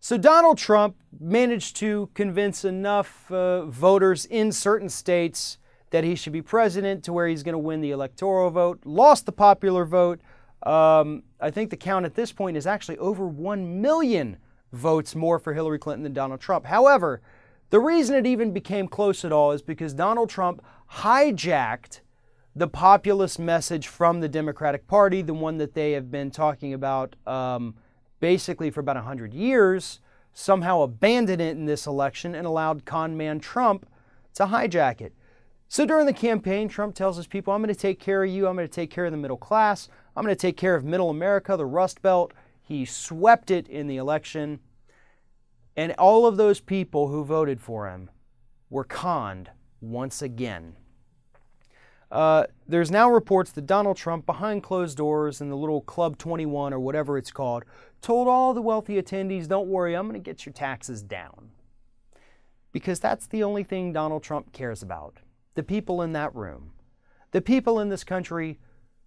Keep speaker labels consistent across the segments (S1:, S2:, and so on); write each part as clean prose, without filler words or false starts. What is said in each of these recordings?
S1: So Donald Trump managed to convince enough voters in certain states that he should be president to where he's going to win the electoral vote, lost the popular vote. I think the count at this point is actually over 1 million votes more for Hillary Clinton than Donald Trump. However, the reason it even became close at all is because Donald Trump hijacked the populist message from the Democratic Party, the one that they have been talking about basically for about 100 years, somehow abandoned it in this election and allowed con man Trump to hijack it. So during the campaign, Trump tells his people, I'm going to take care of you. I'm going to take care of the middle class. I'm going to take care of middle America, the Rust Belt. He swept it in the election. And all of those people who voted for him were conned once again. There's now reports that Donald Trump, behind closed doors in the little Club 21 or whatever it's called, told all the wealthy attendees, don't worry, I'm going to get your taxes down. Because that's the only thing Donald Trump cares about. The people in that room. The people in this country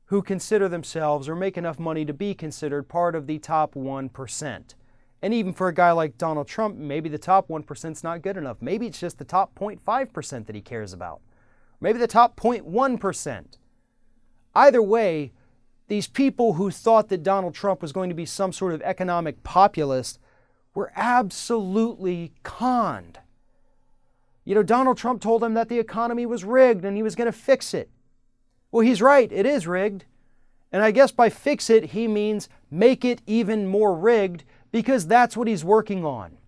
S1: who consider themselves or make enough money to be considered part of the top 1%. And even for a guy like Donald Trump, maybe the top 1% is not good enough. Maybe it's just the top 0.5% that he cares about. Maybe the top 0.1%. Either way, these people who thought that Donald Trump was going to be some sort of economic populist were absolutely conned. You know, Donald Trump told them that the economy was rigged and he was going to fix it. Well, he's right, it is rigged. And I guess by fix it, he means make it even more rigged, because that's what he's working on.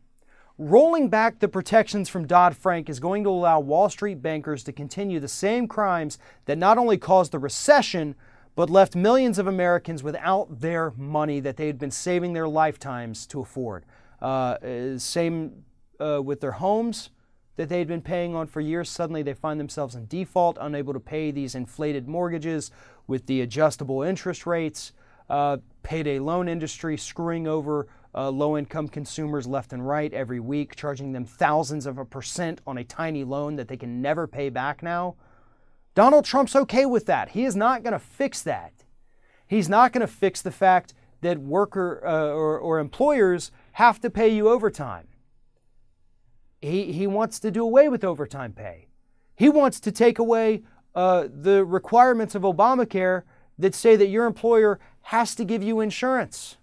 S1: Rolling back the protections from Dodd-Frank is going to allow Wall Street bankers to continue the same crimes that not only caused the recession, but left millions of Americans without their money that they had been saving their lifetimes to afford. Same with their homes that they had been paying on for years. Suddenly they find themselves in default, unable to pay these inflated mortgages with the adjustable interest rates. Payday loan industry screwing over low-income consumers left and right every week, charging them thousands of % on a tiny loan that they can never pay back now. Donald Trump's okay with that. He is not going to fix that. He's not going to fix the fact that or employers have to pay you overtime. He wants to do away with overtime pay. He wants to take away the requirements of Obamacare that say that your employer has to give you insurance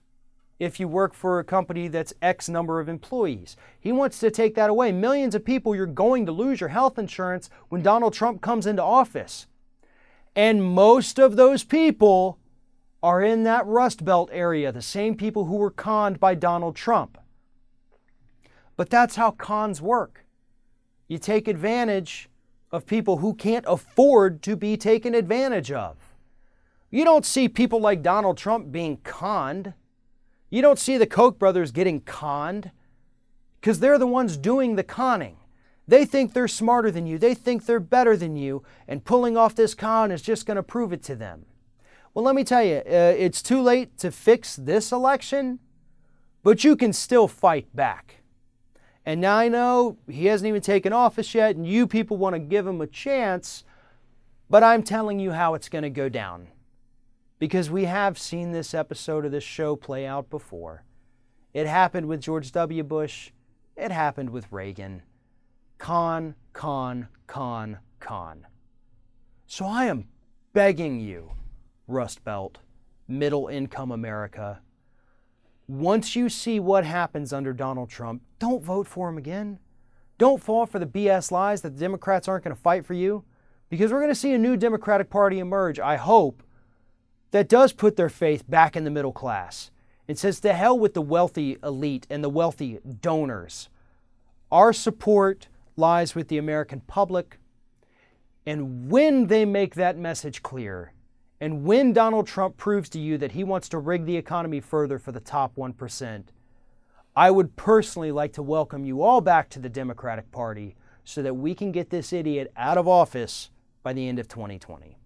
S1: if you work for a company that's X number of employees. He wants to take that away. Millions of people, you're going to lose your health insurance when Donald Trump comes into office. And most of those people are in that Rust Belt area, the same people who were conned by Donald Trump. But that's how cons work. You take advantage of people who can't afford to be taken advantage of. You don't see people like Donald Trump being conned. You don't see the Koch brothers getting conned, because they're the ones doing the conning. They think they're smarter than you. They think they're better than you, and pulling off this con is just going to prove it to them. Well, let me tell you, it's too late to fix this election, but you can still fight back. And now I know he hasn't even taken office yet, and you people want to give him a chance, but I'm telling you how it's going to go down. Because we have seen this episode of this show play out before. It happened with George W. Bush. It happened with Reagan. Con, con, con, con. So I am begging you, Rust Belt, middle-income America, once you see what happens under Donald Trump, don't vote for him again. Don't fall for the BS lies that the Democrats aren't going to fight for you, because we're going to see a new Democratic Party emerge, I hope, that does put their faith back in the middle class. It says to hell with the wealthy elite and the wealthy donors. Our support lies with the American public. And when they make that message clear, and when Donald Trump proves to you that he wants to rig the economy further for the top 1%, I would personally like to welcome you all back to the Democratic Party so that we can get this idiot out of office by the end of 2020.